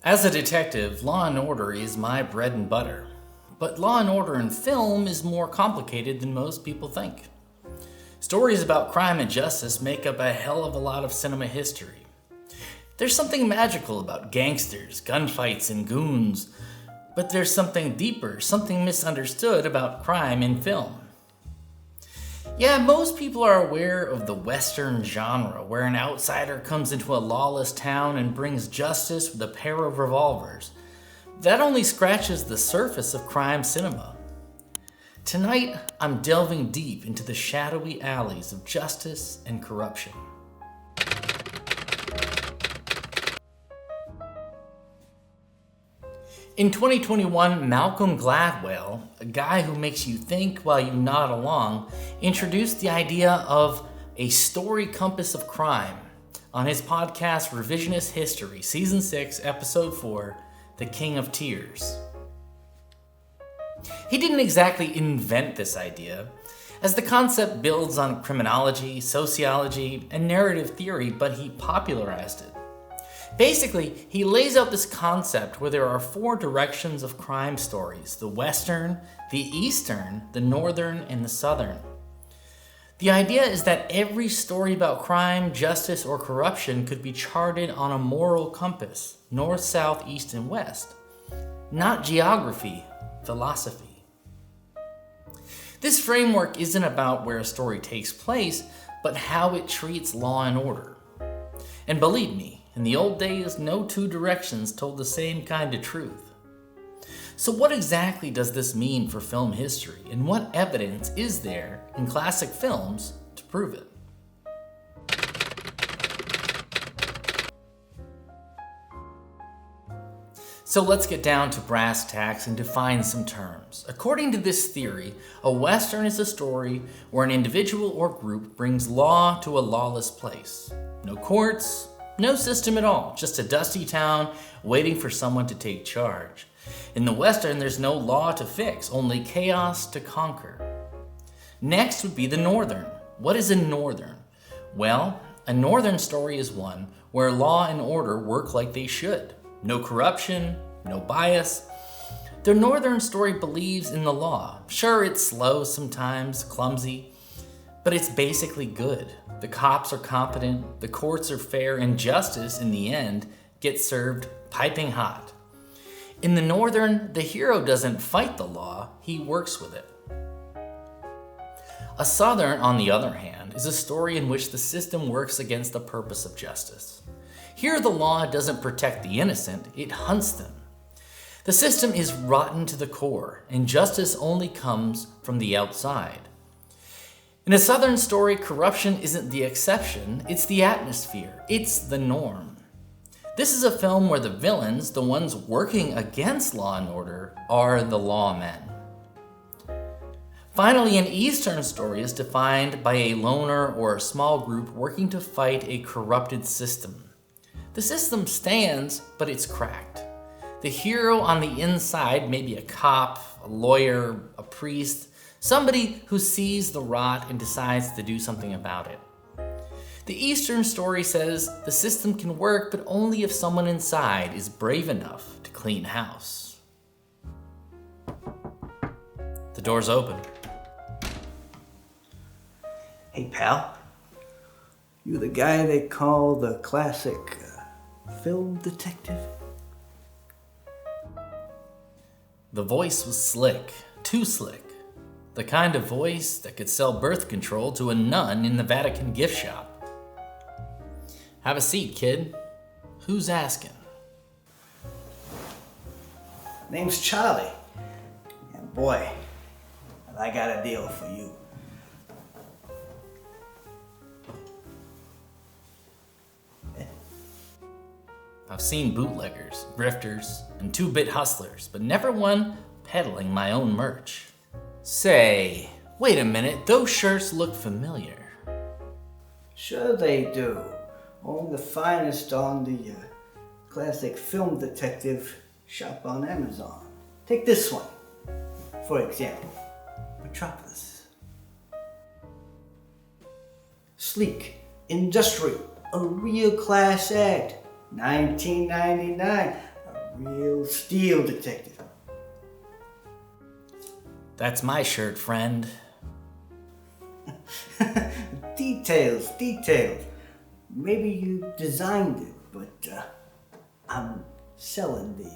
As a detective, Law and Order is my bread and butter. But Law and Order in film is more complicated than most people think. Stories about crime and justice make up a hell of a lot of cinema history. There's something magical about gangsters, gunfights, and goons, but there's something deeper, something misunderstood about crime in film. Yeah, most people are aware of the Western genre, where an outsider comes into a lawless town and brings justice with a pair of revolvers. That only scratches the surface of crime cinema. Tonight, I'm delving deep into the shadowy alleys of justice and corruption. In 2021, Malcolm Gladwell, a guy who makes you think while you nod along, introduced the idea of a story compass of crime on his podcast Revisionist History, Season 6, Episode 4, The King of Tears. He didn't exactly invent this idea, as the concept builds on criminology, sociology, and narrative theory, but he popularized it. Basically, he lays out this concept where there are 4 directions of crime stories: the Western, the Eastern, the Northern, and the Southern. The idea is that every story about crime, justice, or corruption could be charted on a moral compass, north, south, east, and west. Not geography, philosophy. This framework isn't about where a story takes place, but how it treats law and order. And believe me, in the old days, no 2 directions told the same kind of truth. So what exactly does this mean for film history, and what evidence is there in classic films to prove it? So let's get down to brass tacks and define some terms. According to this theory, a Western is a story where an individual or group brings law to a lawless place. No courts, no system at all, just a dusty town waiting for someone to take charge. In the Western, there's no law to fix, only chaos to conquer. Next would be the Northern. What is a Northern? Well, a Northern story is one where law and order work like they should. No corruption, no bias. The Northern story believes in the law. Sure, it's slow sometimes, clumsy, but it's basically good. The cops are competent, the courts are fair, and justice, in the end, gets served piping hot. In the Northern, the hero doesn't fight the law, he works with it. A Southern, on the other hand, is a story in which the system works against the purpose of justice. Here, the law doesn't protect the innocent, it hunts them. The system is rotten to the core, and justice only comes from the outside. In a Southern story, corruption isn't the exception, it's the atmosphere, it's the norm. This is a film where the villains, the ones working against law and order, are the lawmen. Finally, an Eastern story is defined by a loner or a small group working to fight a corrupted system. The system stands, but it's cracked. The hero on the inside may be a cop, a lawyer, a priest, somebody who sees the rot and decides to do something about it. The Eastern story says the system can work, but only if someone inside is brave enough to clean house. The door's open. Hey pal, you the guy they call the classic film detective? The voice was slick, too slick. The kind of voice that could sell birth control to a nun in the Vatican gift shop. Have a seat, kid. Who's asking? Name's Charlie. And boy, I got a deal for you. I've seen bootleggers, grifters, and 2-bit hustlers, but never one peddling my own merch. Say, wait a minute, those shirts look familiar. Sure they do. Only the finest on the classic film detective shop on Amazon. Take this one, for example. Metropolis. Sleek, industrial, A real class act. 1999. A real steel detective. That's my shirt, friend. Details. Maybe you designed it, but I'm selling the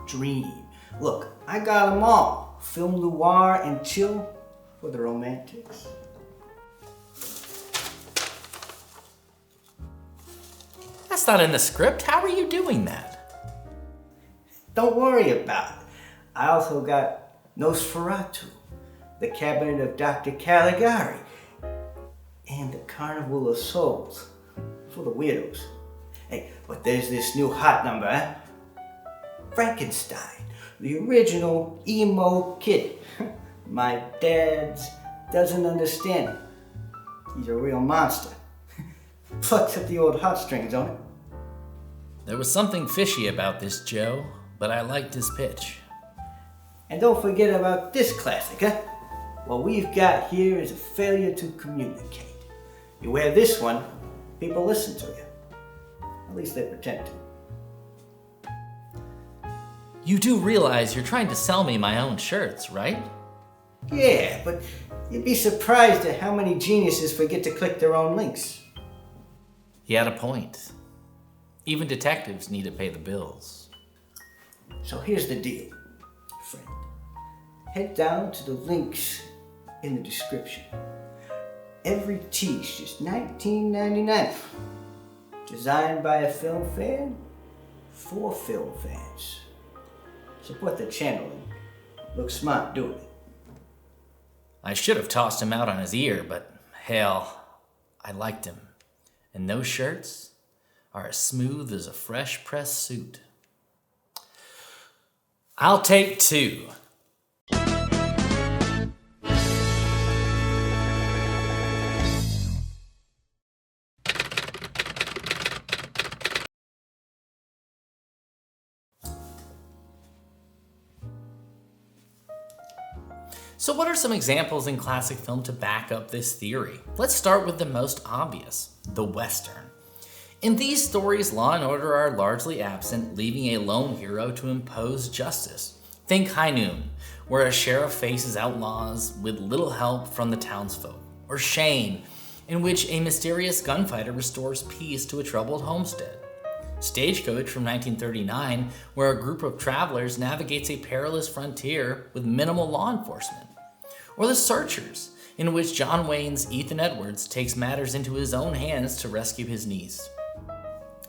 dream. Look, I got them all. Film noir and chill for the romantics. That's not in the script. How are you doing that? Don't worry about it. I also got Nosferatu, the Cabinet of Dr. Caligari, and the Carnival of Souls for the weirdos. Hey, but there's this new hot number, huh? Frankenstein, the original emo kid. My dad's doesn't understand. He's a real monster. Plucks at the old heartstrings, don't it? There was something fishy about this, Joe, but I liked his pitch. And don't forget about this classic, huh? What we've got here is a failure to communicate. You wear this one, people listen to you. At least they pretend to. You do realize you're trying to sell me my own shirts, right? Yeah, but you'd be surprised at how many geniuses forget to click their own links. He had a point. Even detectives need to pay the bills. So here's the deal, friend. Head down to the links in the description. Every tee's just $19.99. Designed by a film fan for film fans. Support the channel and look smart doing it. I should have tossed him out on his ear, but hell, I liked him. And those shirts are as smooth as a fresh pressed suit. I'll take 2. So what are some examples in classic film to back up this theory? Let's start with the most obvious, the Western. In these stories, law and order are largely absent, leaving a lone hero to impose justice. Think High Noon, where a sheriff faces outlaws with little help from the townsfolk. Or Shane, in which a mysterious gunfighter restores peace to a troubled homestead. Stagecoach from 1939, where a group of travelers navigates a perilous frontier with minimal law enforcement. Or The Searchers, in which John Wayne's Ethan Edwards takes matters into his own hands to rescue his niece.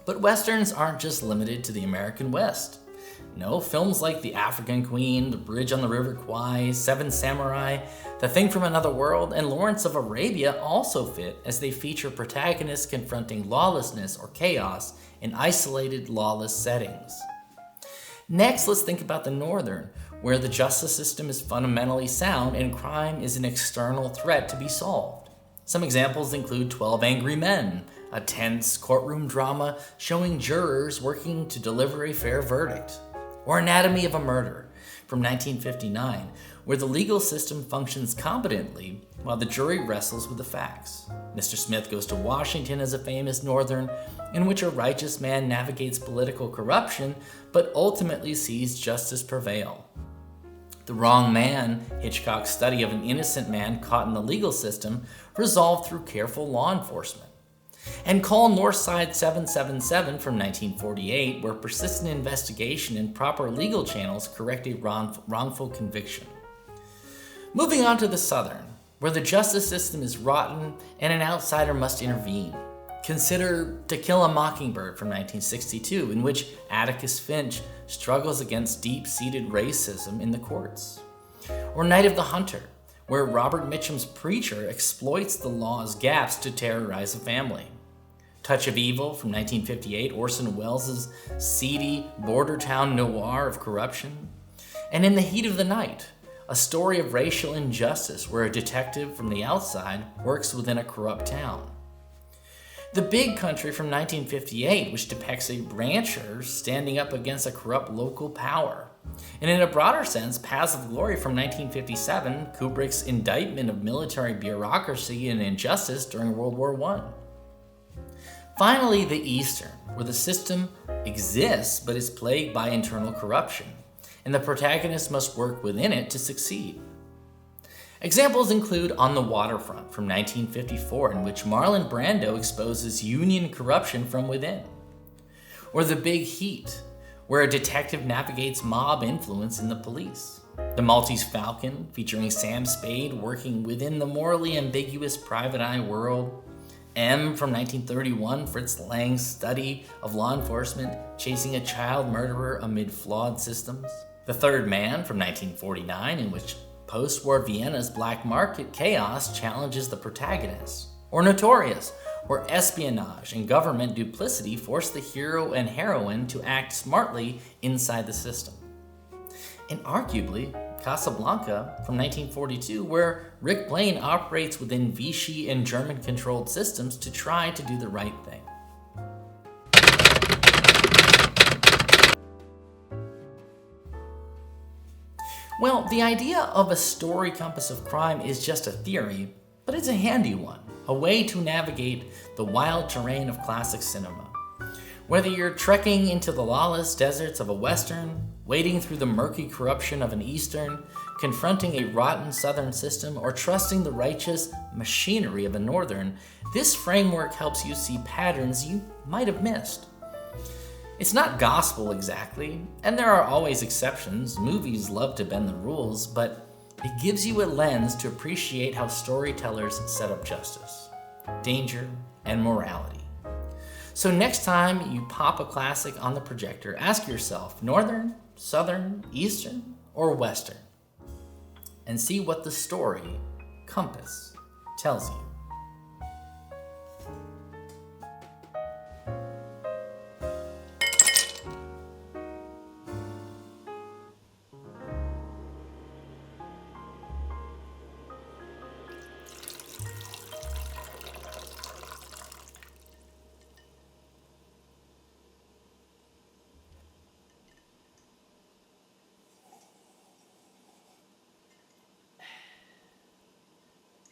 But Westerns aren't just limited to the American West. No, films like The African Queen, The Bridge on the River Kwai, Seven Samurai, The Thing from Another World, and Lawrence of Arabia also fit as they feature protagonists confronting lawlessness or chaos in isolated, lawless settings. Next, let's think about the Northern, where the justice system is fundamentally sound and crime is an external threat to be solved. Some examples include 12 Angry Men, a tense courtroom drama showing jurors working to deliver a fair verdict. Or Anatomy of a Murder from 1959, where the legal system functions competently while the jury wrestles with the facts. Mr. Smith Goes to Washington is a famous Northern in which a righteous man navigates political corruption but ultimately sees justice prevail. The Wrong Man, Hitchcock's study of an innocent man caught in the legal system, resolved through careful law enforcement. And Call Northside 777 from 1948, where persistent investigation and proper legal channels correct a wrongful conviction. Moving on to the Southern, where the justice system is rotten and an outsider must intervene. Consider To Kill a Mockingbird from 1962, in which Atticus Finch struggles against deep-seated racism in the courts. Or Night of the Hunter, where Robert Mitchum's preacher exploits the law's gaps to terrorize a family. Touch of Evil from 1958, Orson Welles' seedy border town noir of corruption. And In the Heat of the Night, a story of racial injustice where a detective from the outside works within a corrupt town. The Big Country from 1958, which depicts a rancher standing up against a corrupt local power. And in a broader sense, Paths of Glory from 1957, Kubrick's indictment of military bureaucracy and injustice during World War I. Finally, the Eastern, where the system exists but is plagued by internal corruption, and the protagonist must work within it to succeed. Examples include On the Waterfront from 1954, in which Marlon Brando exposes union corruption from within. Or The Big Heat, where a detective navigates mob influence in the police. The Maltese Falcon, featuring Sam Spade working within the morally ambiguous private eye world. M from 1931, Fritz Lang's study of law enforcement chasing a child murderer amid flawed systems. The Third Man from 1949, in which post-war Vienna's black market chaos challenges the protagonist. Or Notorious, where espionage and government duplicity force the hero and heroine to act smartly inside the system. And arguably, Casablanca from 1942, where Rick Blaine operates within Vichy and German-controlled systems to try to do the right thing. Well, the idea of a story compass of crime is just a theory, but it's a handy one, a way to navigate the wild terrain of classic cinema. Whether you're trekking into the lawless deserts of a Western, wading through the murky corruption of an Eastern, confronting a rotten Southern system, or trusting the righteous machinery of a Northern, this framework helps you see patterns you might have missed. It's not gospel exactly, and there are always exceptions. Movies love to bend the rules, but it gives you a lens to appreciate how storytellers set up justice, danger, and morality. So next time you pop a classic on the projector, ask yourself, Northern, Southern, Eastern, or Western? And see what the story compass tells you.